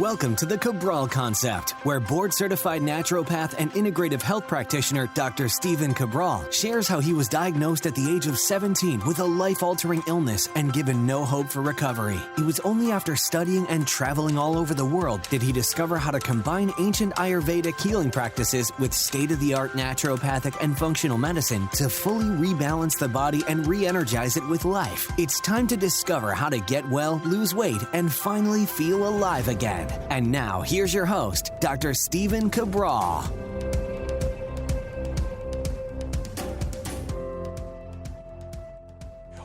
Welcome to the Cabral Concept, where board-certified naturopath and integrative health practitioner Dr. Stephen Cabral shares how he was diagnosed at the age of 17 with a life-altering illness and given no hope for recovery. It was only after studying and traveling all over the world did he discover how to combine ancient Ayurvedic healing practices with state-of-the-art naturopathic and functional medicine to fully rebalance the body and re-energize it with life. It's time to discover how to get well, lose weight, and finally feel alive again. And now, here's your host, Dr. Stephen Cabral.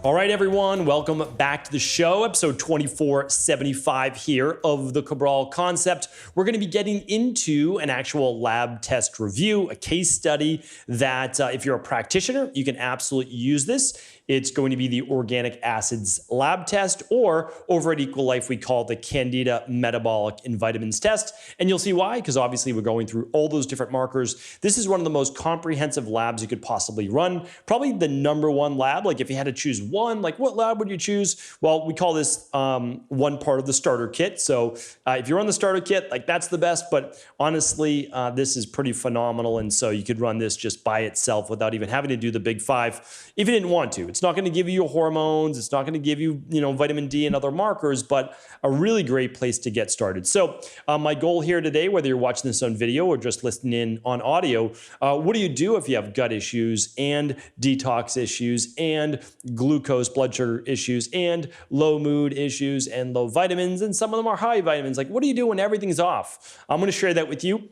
All right, everyone, welcome back to the show, episode 2475 here of the Cabral Concept. We're going to be getting into an actual lab test review, a case study that if you're a practitioner, you can absolutely use this. It's going to be the organic acids lab test, or over at Equal Life, we call it the Candida metabolic and vitamins test. And you'll see why, because obviously we're going through all those different markers. This is one of the most comprehensive labs you could possibly run. Probably the number one lab. Like if you had to choose one, like what lab would you choose? Well, we call this one part of the starter kit. So if you're on the starter kit, like that's the best. But honestly, this is pretty phenomenal. And so you could run this just by itself without even having to do the big five if you didn't want to. It's not going to give you your hormones. It's not going to give you, vitamin D and other markers, but a really great place to get started. So my goal here today, whether you're watching this on video or just listening in on audio, what do you do if you have gut issues and detox issues and glucose, blood sugar issues and low mood issues and low vitamins, and some of them are high vitamins? Like, what do you do when everything's off? I'm going to share that with you.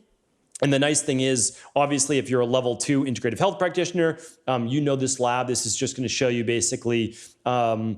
And the nice thing is, obviously, if you're a level 2 integrative health practitioner, you know this lab. This is just going to show you basically, a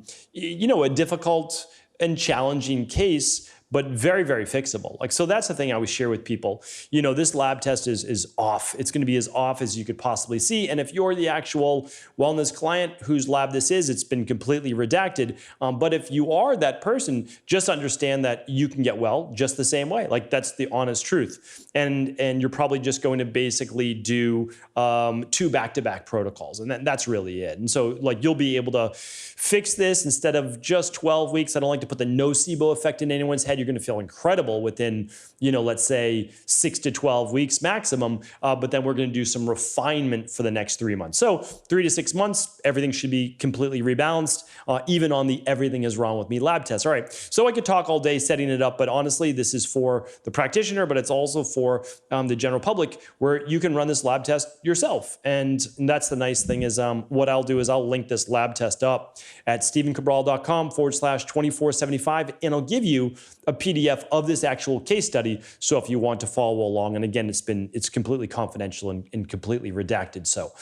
difficult and challenging case, but very, very fixable. So that's the thing I always share with people. This lab test is off. It's going to be as off as you could possibly see. And if you're the actual wellness client whose lab this is, it's been completely redacted. But if you are that person, just understand that you can get well just the same way. That's the honest truth. And you're probably just going to basically do 2 back-to-back protocols. And that's really it. And so you'll be able to fix this instead of just 12 weeks. I don't like to put the nocebo effect in anyone's head. You're going to feel incredible within, let's say 6 to 12 weeks maximum. But then we're going to do some refinement for the next 3 months. So 3 to 6 months, everything should be completely rebalanced, even on the everything is wrong with me lab test. All right. So I could talk all day setting it up, but honestly, this is for the practitioner, but it's also for the general public, where you can run this lab test yourself. And that's the nice thing is what I'll do is I'll link this lab test up at stephencabral.com/2475, and I'll give you a PDF of this actual case study. So if you want to follow along, and again, it's completely confidential and completely redacted. So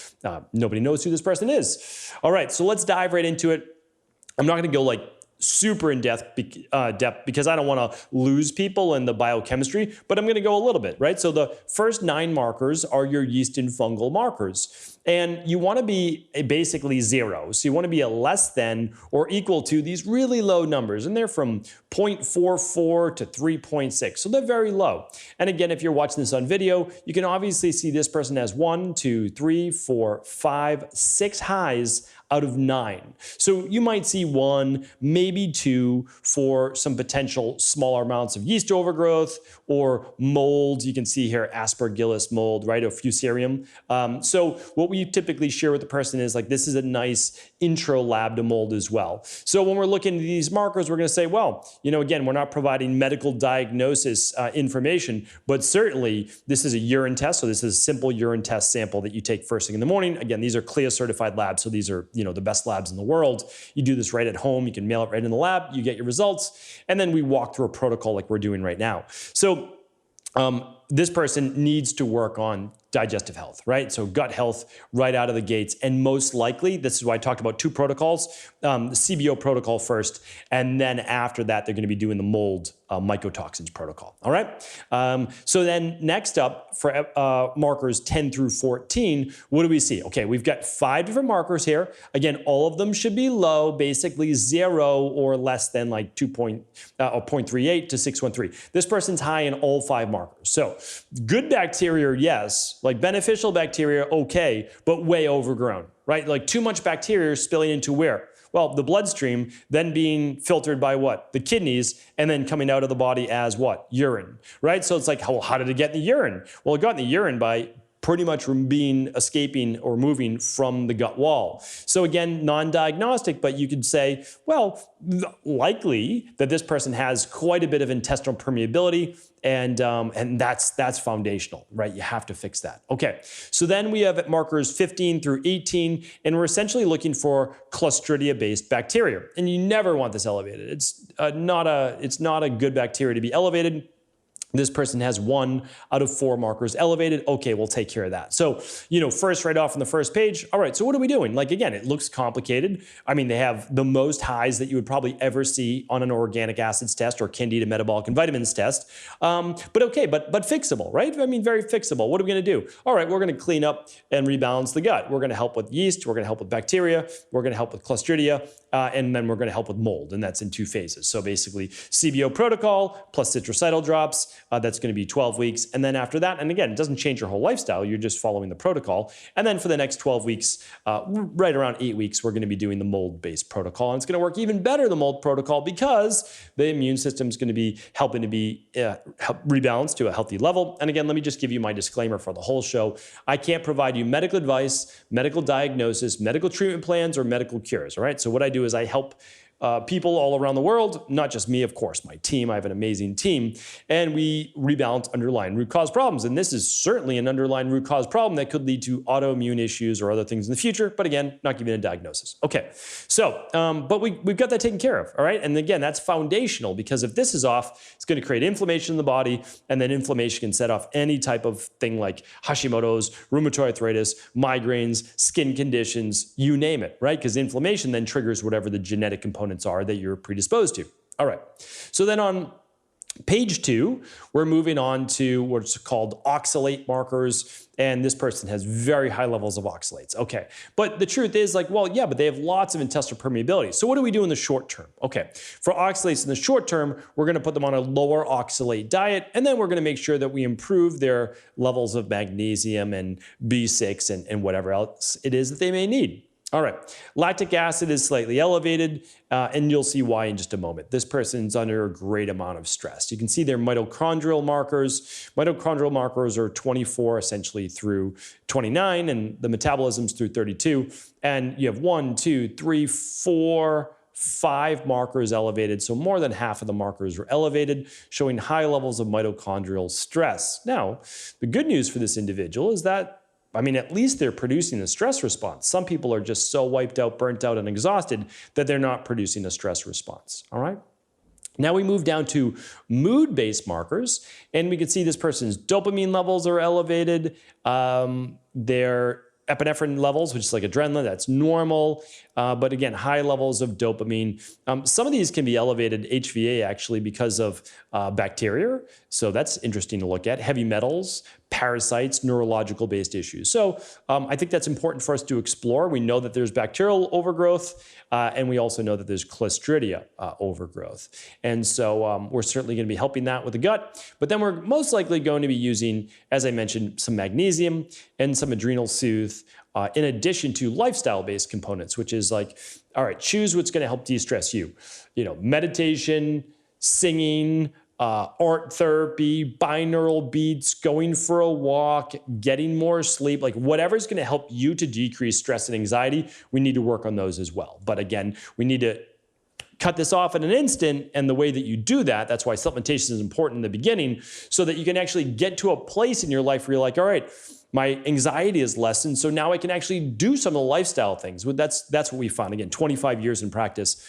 nobody knows who this person is. All right, so let's dive right into it. I'm not going to go super in depth because I don't want to lose people in the biochemistry, but I'm going to go a little bit, right? So the first 9 markers are your yeast and fungal markers. And you want to be basically 0. So you want to be a less than or equal to these really low numbers. And they're from 0.44 to 3.6. So they're very low. And again, if you're watching this on video, you can obviously see this person has 1, 2, 3, 4, 5, 6 highs out of 9. So you might see 1, maybe 2 for some potential smaller amounts of yeast overgrowth or mold. You can see here Aspergillus mold, right, or Fusarium. So what we typically share with the person is this is a nice intro lab to mold as well. So when we're looking at these markers, we're going to say, well, again, we're not providing medical diagnosis information, but certainly this is a urine test. So this is a simple urine test sample that you take first thing in the morning. Again, these are CLIA certified labs. So these are the best labs in the world. You do this right at home. You can mail it right in the lab. You get your results. And then we walk through a protocol like we're doing right now. So this person needs to work on digestive health, right? So gut health right out of the gates. And most likely, this is why I talked about 2 protocols, the CBO protocol first, and then after that, they're going to be doing the mold mycotoxins protocol. All right. So then next up for markers 10 through 14, what do we see? Okay, we've got 5 different markers here. Again, all of them should be low, basically 0 or less than 0.38 to 613. This person's high in all 5 markers. So good bacteria, yes. Beneficial bacteria, okay, but way overgrown, right? Too much bacteria spilling into where? Well, the bloodstream then being filtered by what? The kidneys, and then coming out of the body as what? Urine, right? So it's like, how did it get in the urine? Well, it got in the urine by pretty much escaping or moving from the gut wall. So again, non-diagnostic, but you could say, well, likely that this person has quite a bit of intestinal permeability, and that's foundational, right? You have to fix that. Okay, so then we have markers 15 through 18, and we're essentially looking for Clostridia-based bacteria, and you never want this elevated. It's not a good bacteria to be elevated. This person has 1 out of 4 markers elevated. Okay, we'll take care of that. So, first right off on the first page, all right, so what are we doing? Like, again, it looks complicated. I mean, they have the most highs that you would probably ever see on an organic acids test or candida metabolic and vitamins test. But okay, but fixable, right? I mean, very fixable. What are we gonna do? All right, we're gonna clean up and rebalance the gut. We're gonna help with yeast, we're gonna help with bacteria, we're gonna help with Clostridia, and then we're gonna help with mold, and that's in 2 phases. So basically, CBO protocol plus citricidal drops, that's going to be 12 weeks. And then after that, and again, it doesn't change your whole lifestyle. You're just following the protocol. And then for the next 12 weeks, right around 8 weeks, we're going to be doing the mold-based protocol. And it's going to work even better, the mold protocol, because the immune system is going to be helping to be rebalanced to a healthy level. And again, let me just give you my disclaimer for the whole show. I can't provide you medical advice, medical diagnosis, medical treatment plans, or medical cures. All right. So what I do is I help people all around the world, not just me, of course, my team. I have an amazing team, and we rebalance underlying root cause problems. And this is certainly an underlying root cause problem that could lead to autoimmune issues or other things in the future. But again, not giving a diagnosis. Okay, so, but we've got that taken care of, all right? And again, that's foundational, because if this is off, it's going to create inflammation in the body, and then inflammation can set off any type of thing like Hashimoto's, rheumatoid arthritis, migraines, skin conditions, you name it, right? Because inflammation then triggers whatever the genetic components are that you're predisposed to. All right. So then on page 2, we're moving on to what's called oxalate markers. And this person has very high levels of oxalates. Okay. But the truth is, like, well, yeah, but they have lots of intestinal permeability. So what do we do in the short term? Okay. For oxalates in the short term, we're going to put them on a lower oxalate diet. And then we're going to make sure that we improve their levels of magnesium and B6 and whatever else it is that they may need. All right, lactic acid is slightly elevated, and you'll see why in just a moment. This person's under a great amount of stress. You can see their mitochondrial markers. Mitochondrial markers are 24 essentially through 29, and the metabolism's through 32. And you have 1, 2, 3, 4, 5 markers elevated. So more than half of the markers are elevated, showing high levels of mitochondrial stress. Now, the good news for this individual is that, I mean, at least they're producing a stress response. Some people are just so wiped out, burnt out, and exhausted that they're not producing a stress response, all right? Now we move down to mood-based markers, and we can see this person's dopamine levels are elevated. Their epinephrine levels, which is like adrenaline, that's normal. But again, high levels of dopamine. Some of these can be elevated HVA actually because of bacteria. So that's interesting to look at. Heavy metals, parasites, neurological based issues. So I think that's important for us to explore. We know that there's bacterial overgrowth, and we also know that there's Clostridia overgrowth. And so we're certainly going to be helping that with the gut. But then we're most likely going to be using, as I mentioned, some magnesium and some adrenal soothe, in addition to lifestyle-based components, which is like, all right, choose what's going to help de-stress you. You know, meditation, singing, art therapy, binaural beats, going for a walk, getting more sleep, like whatever's going to help you to decrease stress and anxiety, we need to work on those as well. But again, we need to cut this off in an instant, and the way that you do that, that's why supplementation is important in the beginning, so that you can actually get to a place in your life where you're like, all right, my anxiety is lessened, so now I can actually do some of the lifestyle things. That's what we found. Again, 25 years in practice,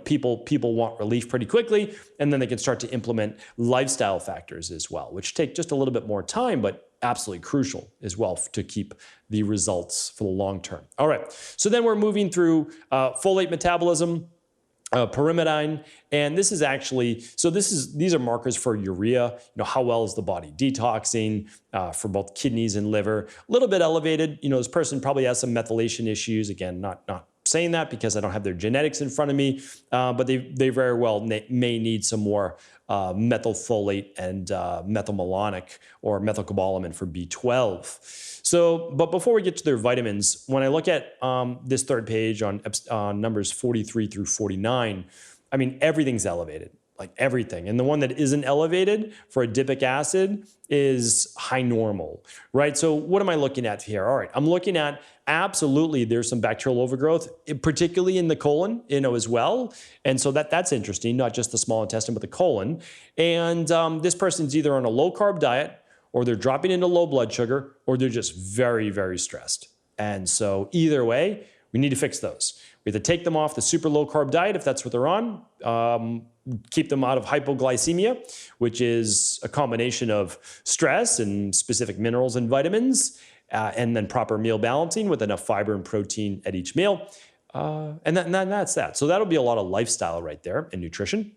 people want relief pretty quickly, and then they can start to implement lifestyle factors as well, which take just a little bit more time, but absolutely crucial as well to keep the results for the long term. All right, so then we're moving through folate metabolism, pyrimidine, and this is actually, so these are markers for urea. How well is the body detoxing for both kidneys and liver? A little bit elevated. This person probably has some methylation issues. Again, not saying that because I don't have their genetics in front of me, but they very well may need some more methylfolate and methylmalonic or methylcobalamin for B12. So, but before we get to their vitamins, when I look at this third page on numbers 43 through 49, I mean, everything's elevated, like everything. And the one that isn't elevated for adipic acid is high normal, right? So what am I looking at here? All right, I'm looking at absolutely there's some bacterial overgrowth, particularly in the colon, as well. And so that's interesting, not just the small intestine, but the colon. And this person's either on a low carb diet, or they're dropping into low blood sugar, or they're just very, very stressed. And so either way, we need to fix those. We have to take them off the super low carb diet if that's what they're on, keep them out of hypoglycemia, which is a combination of stress and specific minerals and vitamins, and then proper meal balancing with enough fiber and protein at each meal. And that's that. So that'll be a lot of lifestyle right there and nutrition.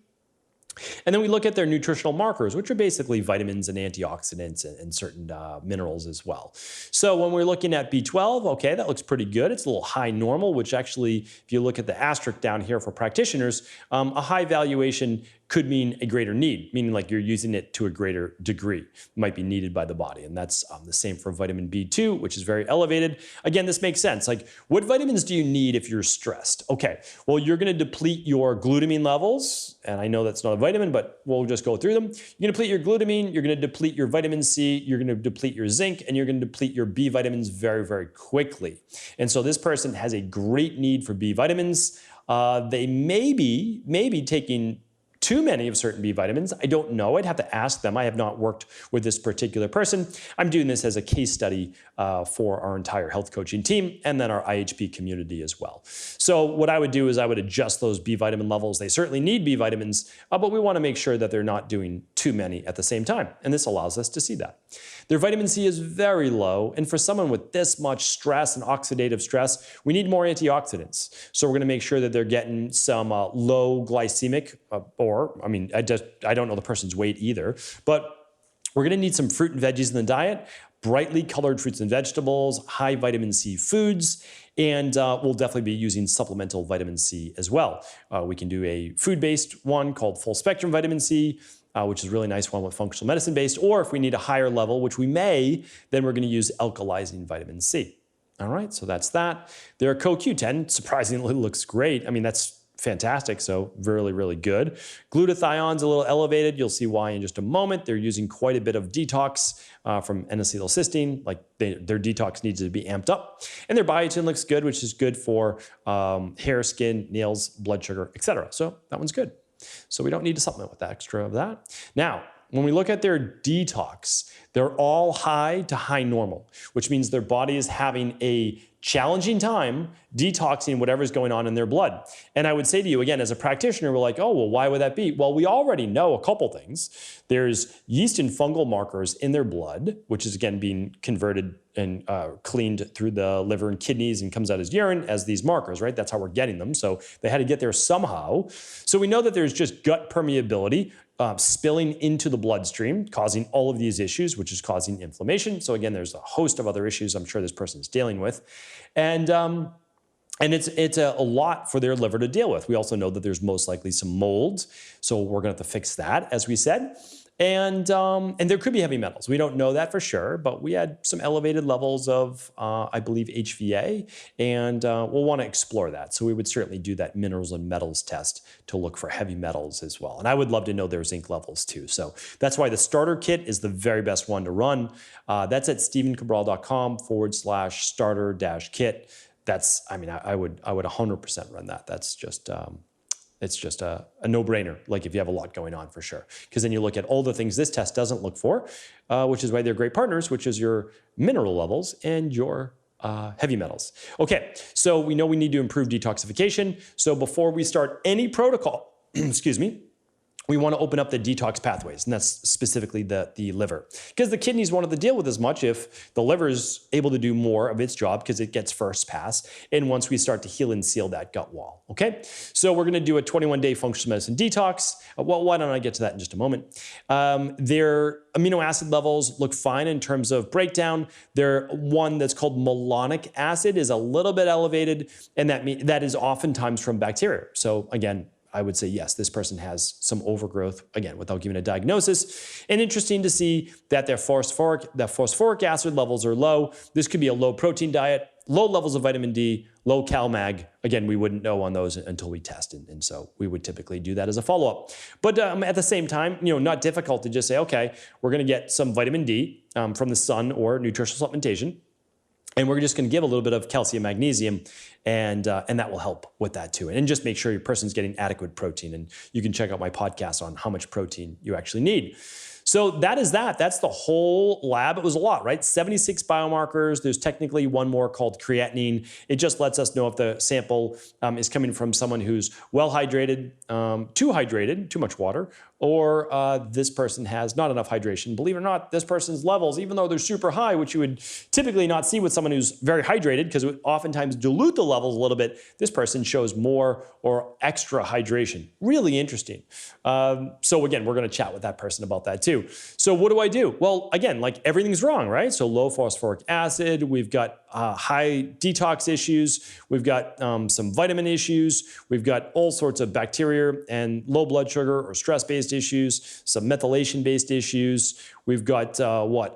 And then we look at their nutritional markers, which are basically vitamins and antioxidants and certain minerals as well. So when we're looking at B12, okay, that looks pretty good. It's a little high normal, which actually, if you look at the asterisk down here for practitioners, a high valuation could mean a greater need, meaning like you're using it to a greater degree, might be needed by the body. And that's the same for vitamin B2, which is very elevated. Again, this makes sense. Like, what vitamins do you need if you're stressed? Okay, well, you're gonna deplete your glutamine levels, and I know that's not a vitamin, but we'll just go through them. You're gonna deplete your glutamine, you're gonna deplete your vitamin C, you're gonna deplete your zinc, and you're gonna deplete your B vitamins very, very quickly. And so this person has a great need for B vitamins. They may be taking too many of certain B vitamins. I don't know. I'd have to ask them. I have not worked with this particular person. I'm doing this as a case study for our entire health coaching team and then our IHP community as well. So what I would do is I would adjust those B vitamin levels. They certainly need B vitamins, but we want to make sure that they're not doing too many at the same time. And this allows us to see that. Their vitamin C is very low. And for someone with this much stress and oxidative stress, we need more antioxidants. So we're going to make sure that they're getting some low glycemic I don't know the person's weight either, but we're going to need some fruit and veggies in the diet, brightly colored fruits and vegetables, high vitamin C foods, and we'll definitely be using supplemental vitamin C as well. We can do a food-based one called full spectrum vitamin C, which is a really nice one with functional medicine based, or if we need a higher level, which we may, then we're going to use alkalizing vitamin C. All right, so that's that. Their CoQ10 surprisingly looks great. I mean, that's fantastic, so really, really good. Glutathione's a little elevated. You'll see why in just a moment. They're using quite a bit of detox from N-acetylcysteine. Like their detox needs to be amped up. And their biotin looks good, which is good for hair, skin, nails, blood sugar, etc. So that one's good. So we don't need to supplement with that extra of that. Now, when we look at their detox, they're all high to high normal, which means their body is having a challenging time detoxing whatever's going on in their blood. And I would say to you, again, as a practitioner, we're like, oh, well, why would that be? Well, we already know a couple things. There's yeast and fungal markers in their blood, which is, again, being converted and cleaned through the liver and kidneys and comes out as urine as these markers, right? That's how we're getting them. So they had to get there somehow. So we know that there's just gut permeability spilling into the bloodstream, causing all of these issues, which is causing inflammation. So again, there's a host of other issues I'm sure this person is dealing with. And it's a lot for their liver to deal with. We also know that there's most likely some mold. So we're gonna have to fix that, as we said. And there could be heavy metals. We don't know that for sure, but we had some elevated levels of, I believe, HVA, and we'll want to explore that. So we would certainly do that minerals and metals test to look for heavy metals as well. And I would love to know their zinc levels too. So that's why the starter kit is the very best one to run. That's at stevencabral.com/starter-kit. That's, I mean, I would 100% run that. That's just, it's just a no-brainer, like if you have a lot going on for sure. Because then you look at all the things this test doesn't look for, which is why they're great partners, which is your mineral levels and your heavy metals. Okay, so we know we need to improve detoxification. So before we start any protocol, excuse me, we want to open up the detox pathways, and that's specifically the liver. Because the kidneys won't have to deal with as much if the liver is able to do more of its job because it gets first pass, and once we start to heal and seal that gut wall, okay? So we're going to do a 21-day functional medicine detox. Well, why don't I get to that in just a moment? Their amino acid levels look fine in terms of breakdown. Their one that's called malonic acid is a little bit elevated, and that is oftentimes from bacteria. So again, I would say, yes, this person has some overgrowth, again, without giving a diagnosis. And interesting to see that their phosphoric acid levels are low. This could be a low protein diet, low levels of vitamin D, low CalMag. Again, we wouldn't know on those until we tested. And so we would typically do that as a follow-up. But at the same time, not difficult to just say, okay, we're going to get some vitamin D from the sun or nutritional supplementation. And we're just going to give a little bit of calcium, magnesium, and that will help with that too. And just make sure your person's getting adequate protein. And you can check out my podcast on how much protein you actually need. So that is that. That's the whole lab. It was a lot, right? 76 biomarkers. There's technically one more called creatinine. It just lets us know if the sample is coming from someone who's well hydrated, too much water, or this person has not enough hydration. Believe it or not, this person's levels, even though they're super high, which you would typically not see with someone who's very hydrated, because it would oftentimes dilute the levels a little bit, this person shows more or extra hydration. Really interesting. So again, we're going to chat with that person about that too. So what do I do? Well, again, like everything's wrong, right? So low phosphoric acid, we've got high detox issues, we've got some vitamin issues, we've got all sorts of bacteria and low blood sugar or stress-based issues, some methylation-based issues. We've got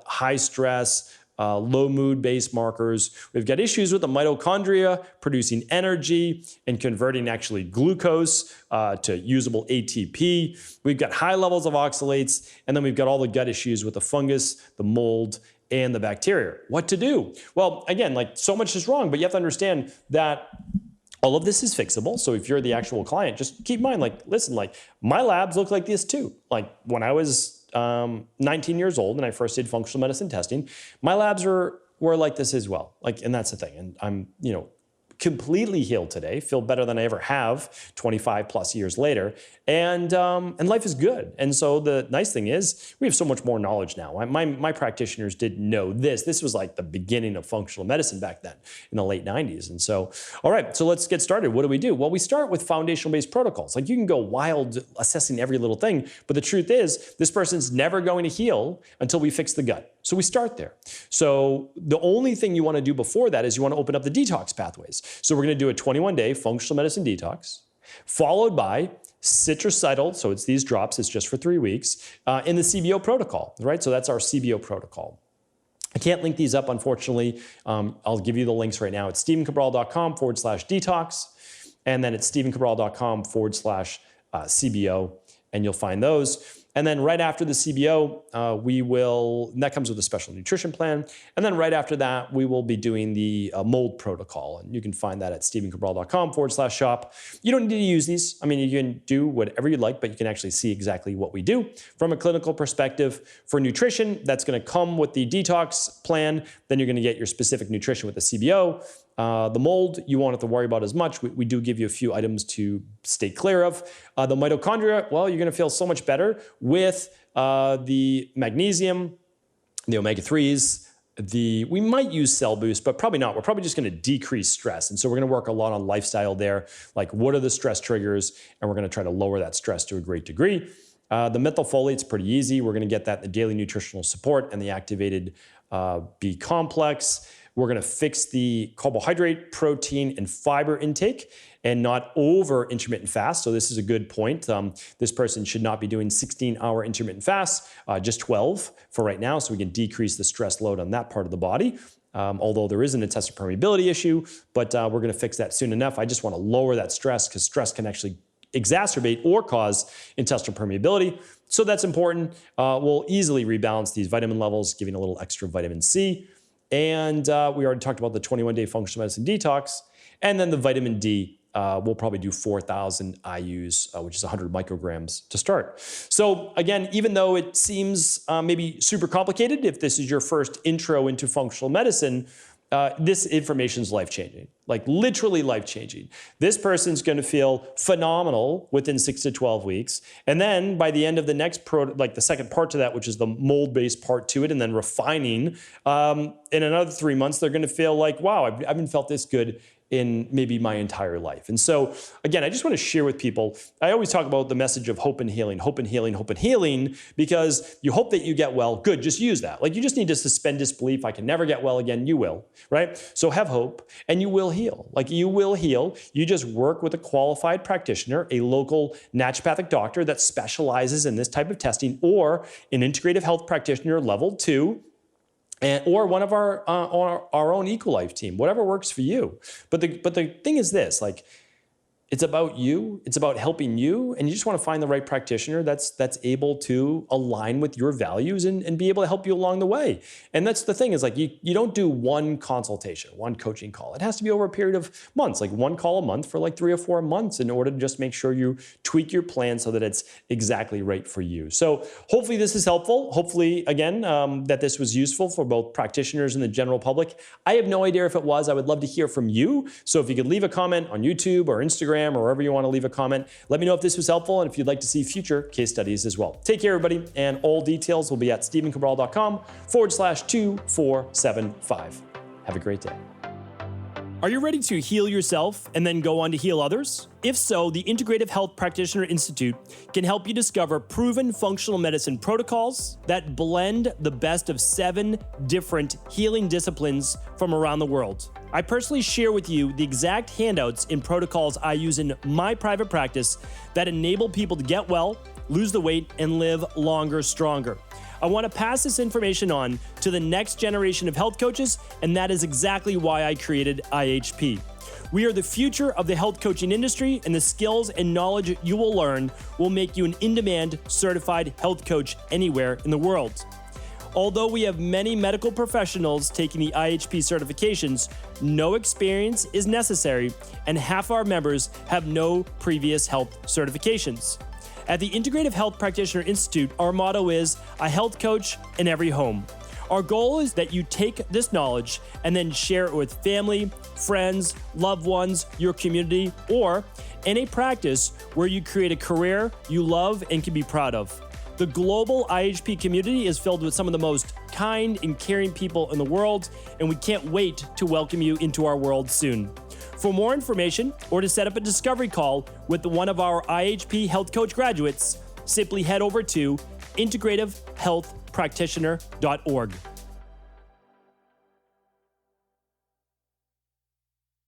high stress, low mood-based markers. We've got issues with the mitochondria producing energy and converting actually glucose to usable ATP. We've got high levels of oxalates, and then we've got all the gut issues with the fungus, the mold, and the bacteria. What to do? Well, again, like so much is wrong, but you have to understand that all of this is fixable. So if you're the actual client, just keep in mind, like, listen, like my labs look like this too. Like when I was 19 years old and I first did functional medicine testing, my labs were like this as well. Like, and that's the thing. And I'm, completely healed today, feel better than I ever have 25 plus years later. And life is good. And so the nice thing is we have so much more knowledge now. My practitioners didn't know this. This was like the beginning of functional medicine back then in the late 90s. And so, all right, so let's get started. What do we do? Well, we start with foundational-based protocols. Like you can go wild assessing every little thing, but the truth is this person's never going to heal until we fix the gut. So we start there. So the only thing you want to do before that is you want to open up the detox pathways. So we're going to do a 21-day functional medicine detox, followed by citracidal, so it's these drops, it's just for 3 weeks, in the CBO protocol, right? So that's our CBO protocol. I can't link these up, unfortunately. I'll give you the links right now. It's stephencabral.com/detox, and then it's stephencabral.com/CBO, and you'll find those. And then right after the CBO, and that comes with a special nutrition plan. And then right after that, we will be doing the mold protocol. And you can find that at stephencabral.com/shop. You don't need to use these. I mean, you can do whatever you like, but you can actually see exactly what we do. From a clinical perspective, for nutrition, that's going to come with the detox plan. Then you're going to get your specific nutrition with the CBO. The mold, you won't have to worry about as much. We do give you a few items to stay clear of. The mitochondria, well, you're going to feel so much better with the magnesium, the omega-3s. We might use cell boost, but probably not. We're probably just going to decrease stress. And so we're going to work a lot on lifestyle there. Like what are the stress triggers? And we're going to try to lower that stress to a great degree. The methylfolate's pretty easy. We're going to get that in the daily nutritional support and the activated B complex. We're going to fix the carbohydrate, protein, and fiber intake and not over intermittent fast. So this is a good point. This person should not be doing 16-hour intermittent fasts, just 12 for right now, so we can decrease the stress load on that part of the body. Although there is an intestinal permeability issue, but we're going to fix that soon enough. I just want to lower that stress because stress can actually exacerbate or cause intestinal permeability. So that's important. We'll easily rebalance these vitamin levels, giving a little extra vitamin C. And we already talked about the 21-day functional medicine detox. And then the vitamin D, we'll probably do 4,000 IUs, which is 100 micrograms to start. So again, even though it seems maybe super complicated, if this is your first intro into functional medicine, this information is life-changing, like literally life-changing. This person's going to feel phenomenal within 6 to 12 weeks. And then by the end of the next the second part to that, which is the mold-based part to it, and then refining, in another 3 months, they're going to feel like, wow, I haven't felt this good in maybe my entire life. And so, again, I just want to share with people, I always talk about the message of hope and healing, hope and healing, hope and healing, because you hope that you get well. Good, just use that. Like, you just need to suspend disbelief. I can never get well again. You will, right? So have hope and you will heal. Like, you will heal. You just work with a qualified practitioner, a local naturopathic doctor that specializes in this type of testing, or an integrative health practitioner level 2, or one of our own EcoLife team, whatever works for you. But the thing is this, like, it's about you, it's about helping you, and you just want to find the right practitioner that's able to align with your values and be able to help you along the way. And that's the thing, is like, you don't do one consultation, one coaching call. It has to be over a period of months, like one call a month for like 3 or 4 months, in order to just make sure you tweak your plan so that it's exactly right for you. So hopefully this is helpful. Hopefully, again, that this was useful for both practitioners and the general public. I have no idea if it was. I would love to hear from you. So if you could leave a comment on YouTube or Instagram, or wherever you want to leave a comment, let me know if this was helpful and if you'd like to see future case studies as well. Take care, everybody, and all details will be at stevencabral.com/2475. Have a great day. Are you ready to heal yourself and then go on to heal others? If so, the Integrative Health Practitioner Institute can help you discover proven functional medicine protocols that blend the best of 7 different healing disciplines from around the world. I personally share with you the exact handouts and protocols I use in my private practice that enable people to get well, lose the weight, and live longer, stronger. I want to pass this information on to the next generation of health coaches, and that is exactly why I created IHP. We are the future of the health coaching industry, and the skills and knowledge you will learn will make you an in-demand certified health coach anywhere in the world. Although we have many medical professionals taking the IHP certifications, no experience is necessary, and half our members have no previous health certifications. At the Integrative Health Practitioner Institute, our motto is a health coach in every home. Our goal is that you take this knowledge and then share it with family, friends, loved ones, your community, or in a practice where you create a career you love and can be proud of. The global IHP community is filled with some of the most kind and caring people in the world, and we can't wait to welcome you into our world soon. For more information or to set up a discovery call with one of our IHP Health Coach graduates, simply head over to integrativehealthpractitioner.org.